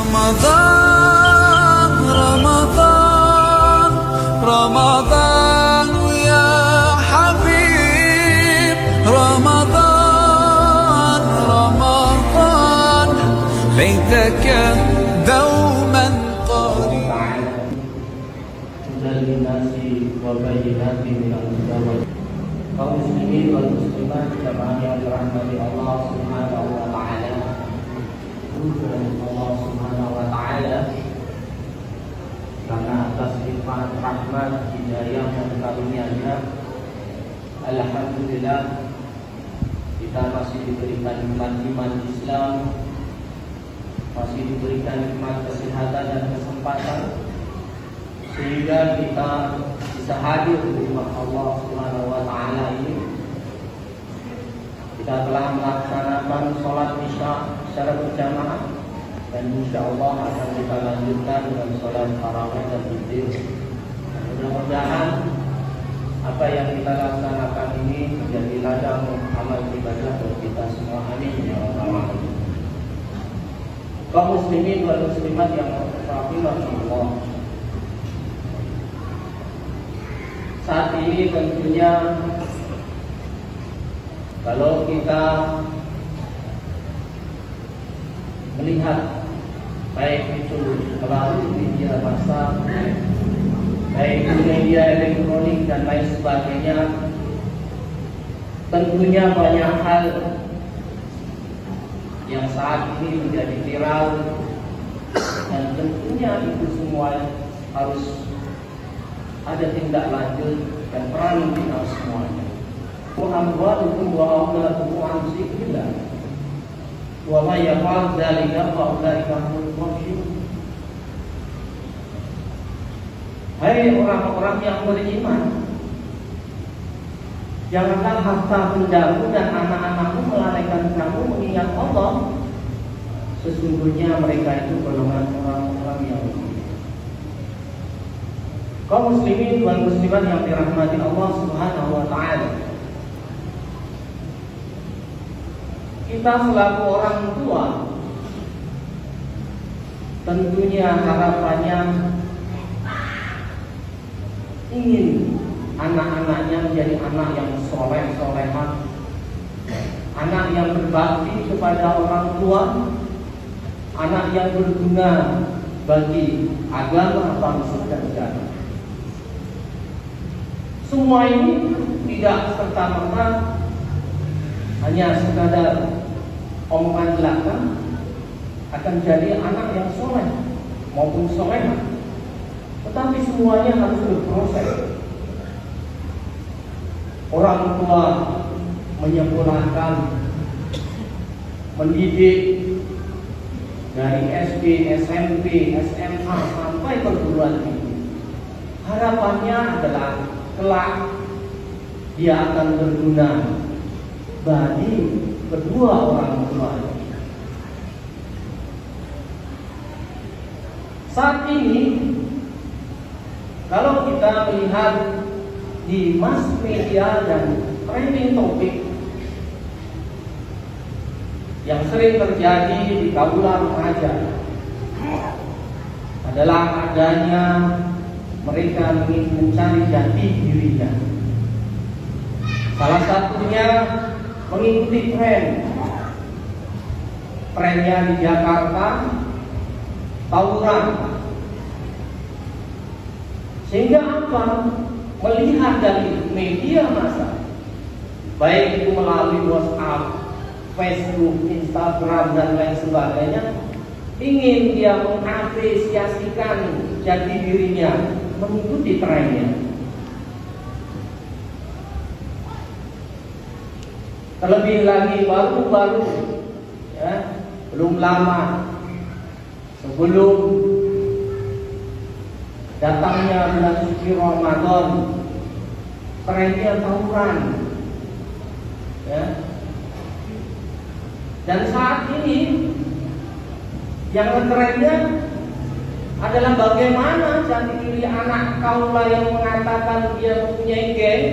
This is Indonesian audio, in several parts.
رمضان رمضان رمضان يا حبيب رمضان رمضان ليتك دوما قريبا هدى للناس وبينات من الهدى kaum muslimin wal muslimat jamaah yang dirahmati Allah Subhanahu wa taala. Allah Subhanahu wa taala karena atas nikmat rahmat hidayah dan karunia-Nya, alhamdulillah kita masih diberikan nikmat iman Islam, masih diberikan nikmat kesehatan dan kesempatan sehingga kita bisa hadir di rumah Allah Subhanahu wa taala ini. Kita telah melaksanakan sholat Isya secara berjamaah dan insyaallah akan kita lanjutkan dengan sholat tarawih dan witir. Mudah-mudahan apa yang kita laksanakan ini menjadi ladang amal ibadah buat kita semua. Amin ya rabbal alamin. Kaum muslimin wal muslimat yang rahimahullah, saat ini tentunya kalau kita melihat baik itu melalui media massa, baik itu media elektronik dan lain sebagainya, tentunya banyak hal yang saat ini menjadi viral dan tentunya itu semua harus ada tindak lanjut dan peran kita semuanya. Muhammadukum wa auladukum an zikrillah wa ma yaf'al dzalika fa ulaika humul khasirun. Hai orang-orang yang beriman, janganlah harta bendamu dan anak-anakmu melalaikan kamu mengingat Allah. Sesungguhnya mereka itu golongan orang-orang yang kaum muslimin dan muslimat yang dirahmati Allah Subhanahu wa taala. Kita selaku orang tua tentunya harapannya ingin anak-anaknya menjadi anak yang soleh-solehah, anak yang berbakti kepada orang tua, anak yang berguna bagi agama, bangsa dan negara. Semua ini tidak serta-merta hanya sekadar omongan belaka akan jadi anak yang soleh maupun solehah, tetapi semuanya harus berproses. Orang tua menyempurnakan, mendidik dari SD, SMP, SMA sampai perguruan tinggi. Harapannya adalah kelak dia akan berguna bagi kedua orang tua. Saat ini kalau kita melihat di mass media dan trending topik yang sering terjadi di kaula remaja adalah adanya mereka ingin mencari jati dirinya. Salah satunya mengikuti trennya di Jakarta, tawuran. Sehingga apa? Melihat dari media massa, baik itu melalui WhatsApp, Facebook, Instagram dan lain sebagainya, ingin dia mengapresiasikan jati dirinya, mengikuti trennya. Terlebih lagi baru-baru, ya, belum lama sebelum datangnya bulan suci Ramadan, trennya tawuran, ya. Dan saat ini yang trennya adalah bagaimana jati diri anak kaula yang mengatakan dia mempunyai geng,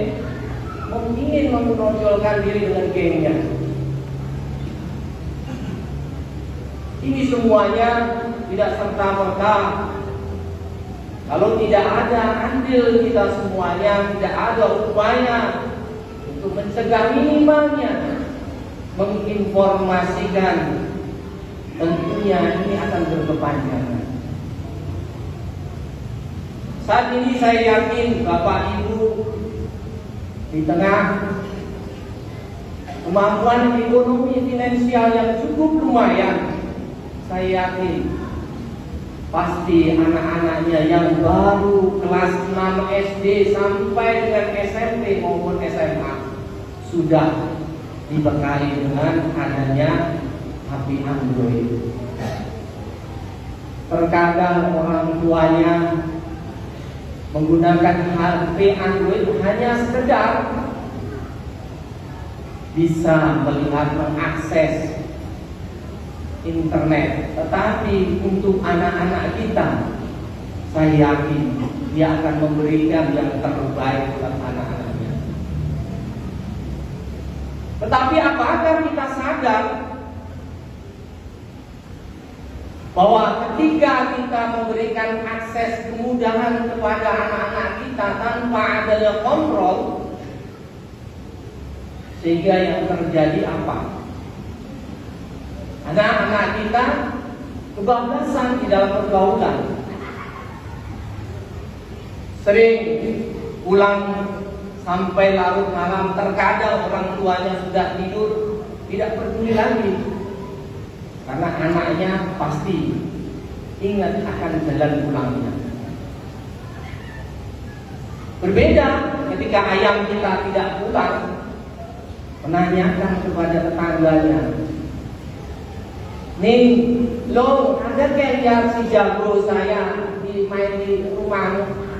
ingin menonjolkan diri dengan gengnya. Ini semuanya tidak serta-merta. Kalau tidak ada andil kita semuanya, tidak ada upaya untuk mencegah minimalnya menginformasikan, tentunya ini akan berkepanjangan. Saat ini saya yakin Bapak Ibu di tengah kemampuan ekonomi finansial yang cukup lumayan, saya yakin pasti anak-anaknya yang baru kelas 6 SD sampai dengan SMP maupun SMA sudah dibekali dengan adanya HP Android. Terkadang orang tuanya menggunakan HP Android hanya sekedar bisa melihat, mengakses internet, tetapi untuk anak-anak kita, saya yakin dia akan memberikan yang terbaik buat anak-anaknya. Tetapi apakah kita sadar bahwa ketika kita memberikan akses kemudahan kepada anak-anak kita tanpa adanya kontrol, sehingga yang terjadi apa? Anak-anak kita kebablasan di dalam pergaulan. Sering pulang sampai larut malam, terkadang orang tuanya sudah tidur, tidak peduli lagi. Karena anaknya pasti ingat akan jalan pulangnya. Berbeda ketika ayam kita tidak pulang, menanyakan kepada tetangganya, "Nih, lo ada kayak lihat si jago saya main di rumahmu?"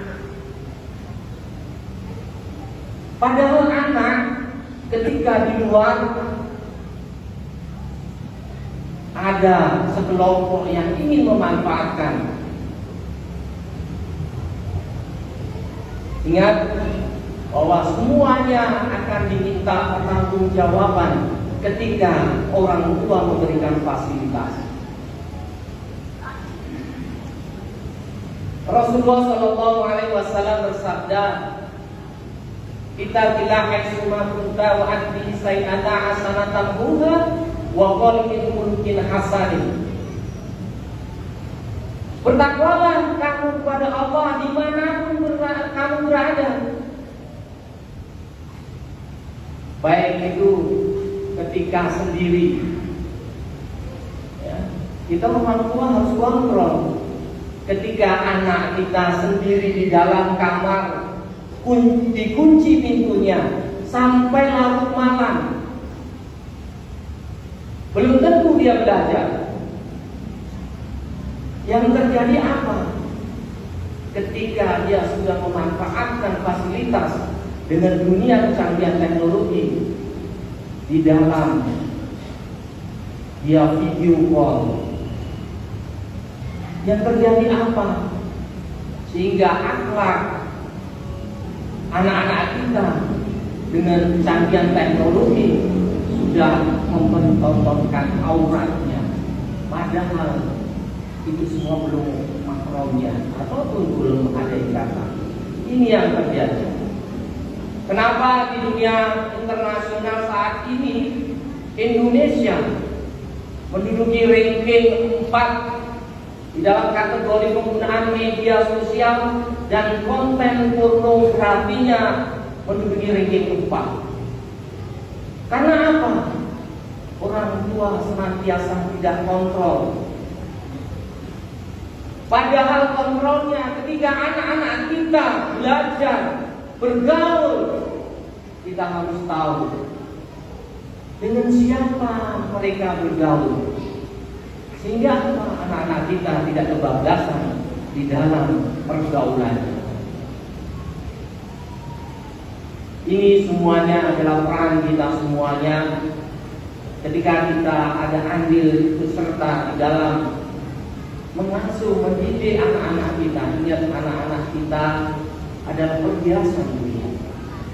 Padahal anak ketika di luar ada sekelompok yang ingin memanfaatkan. Ingat bahwa semuanya akan diminta pertanggungjawaban ketika orang tua memberikan fasilitas. Rasulullah Shallallahu Alaihi Wasallam bersabda, "Kita bila haitsuma kunta wa anti sayyata hasanatan buha wa qalbin mungkin hasanin." Bertakwalah kamu kepada Allah dimanapun kamu berada. Baik itu ketika sendiri, ya, kita orang tua harus kontrol. Ketika anak kita sendiri di dalam kamar, dikunci pintunya sampai larut malam, belum tentu dia belajar. Yang terjadi apa? Ketika dia sudah memanfaatkan fasilitas dengan dunia kecanggihan teknologi, di dalam dia video call, yang terjadi apa? Sehingga akhlak anak-anak kita dengan kecanggihan teknologi sudah mempertontonkan auratnya, padahal itu semua belum makronya ataupun belum ada ikatan. Ini yang terjadi. Kenapa di dunia internasional saat ini Indonesia menduduki ranking 4 di dalam kategori penggunaan media sosial dan konten pornografinya, menduduki ranking 4. Karena apa? Orang tua senantiasa tidak kontrol. Padahal kontrolnya ketika anak-anak kita belajar, bergaul, kita harus tahu dengan siapa mereka bergaul, sehingga anak-anak kita tidak kebablasan di dalam pergaulan. Ini semuanya adalah peran kita semuanya. Ketika kita ada andil ikut serta di dalam mengasuh, mendidik anak-anak kita. Ingat, anak-anak kita adalah perhiasan dunia.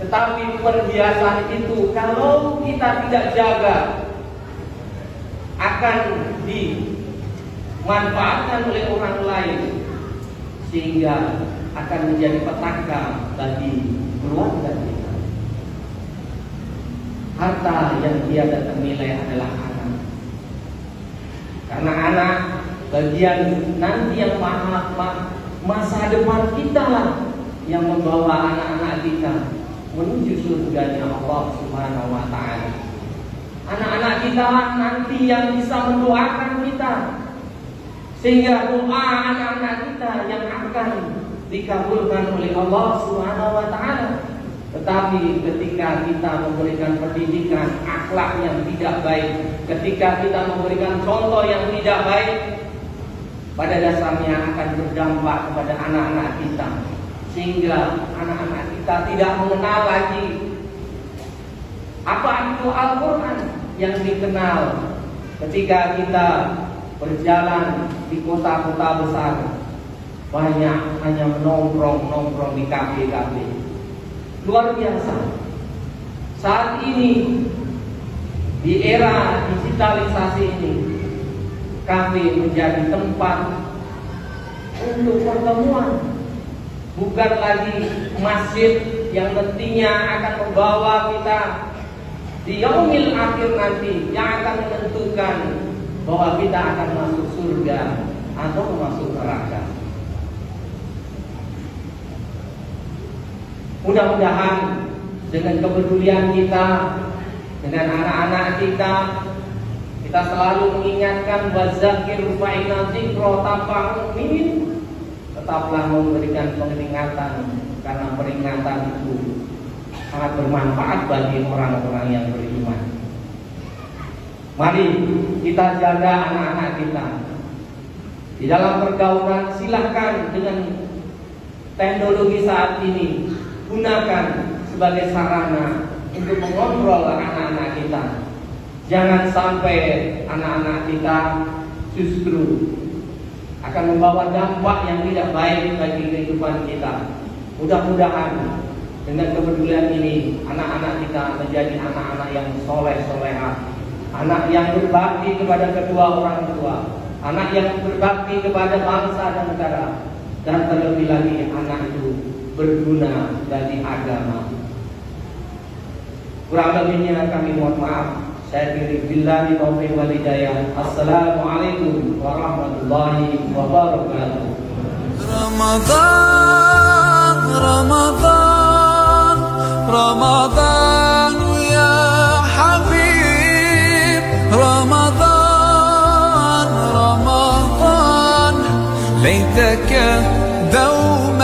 Tetapi perhiasan itu kalau kita tidak jaga, akan manfaatkan oleh orang lain, sehingga akan menjadi petaka bagi keluarga kita. Harta yang tiada ternilai adalah anak, karena anak bagian nanti yang masa depan kita lah yang membawa anak-anak kita menuju surganya Allah Subhanahu wa Ta'ala. Anak-anak kita lah nanti yang bisa mendoakan kita, sehingga doa anak-anak kita yang akan dikabulkan oleh Allah Subhanahu wa Ta'ala. Tetapi ketika kita memberikan pendidikan akhlak yang tidak baik, ketika kita memberikan contoh yang tidak baik, pada dasarnya akan berdampak kepada anak-anak kita, sehingga anak-anak kita tidak mengenal lagi apa itu Al-Quran yang dikenal ketika kita berjalan di kota-kota besar. Banyak hanya nongkrong di kafe-kafe. Luar biasa. Saat ini di era digitalisasi ini, kafe menjadi tempat untuk pertemuan, bukan lagi masjid yang nantinya akan membawa kita di yaumil akhir nanti, yang akan menentukan bahwa kita akan masuk surga atau masuk neraka. Mudah-mudahan dengan kepedulian kita dengan anak-anak kita, kita selalu mengingatkan wazakir fa'inna dzikra tanfa'ul mu'minin. Tetaplah memberikan peringatan, karena peringatan itu sangat bermanfaat bagi orang-orang yang beriman. Mari kita jaga anak-anak kita. Di dalam pergaulan silahkan dengan teknologi saat ini, gunakan sebagai sarana untuk mengontrol anak-anak kita. Jangan sampai anak-anak kita justru akan membawa dampak yang tidak baik bagi kehidupan kita. Mudah-mudahan dengan kepedulian ini, anak-anak kita menjadi anak-anak yang soleh-solehah, anak yang berbakti kepada kedua orang tua, anak yang berbakti kepada bangsa dan negara, dan terlebih lagi anak itu berguna bagi agama. Kurang lebihnya kami mohon maaf. Saya diri billahi taufiq wal hidayah. Assalamualaikum warahmatullahi wabarakatuh. Ramadan, Ramadan, Ramadan ya Habib. Ramadan, Ramadan, laitaka dawma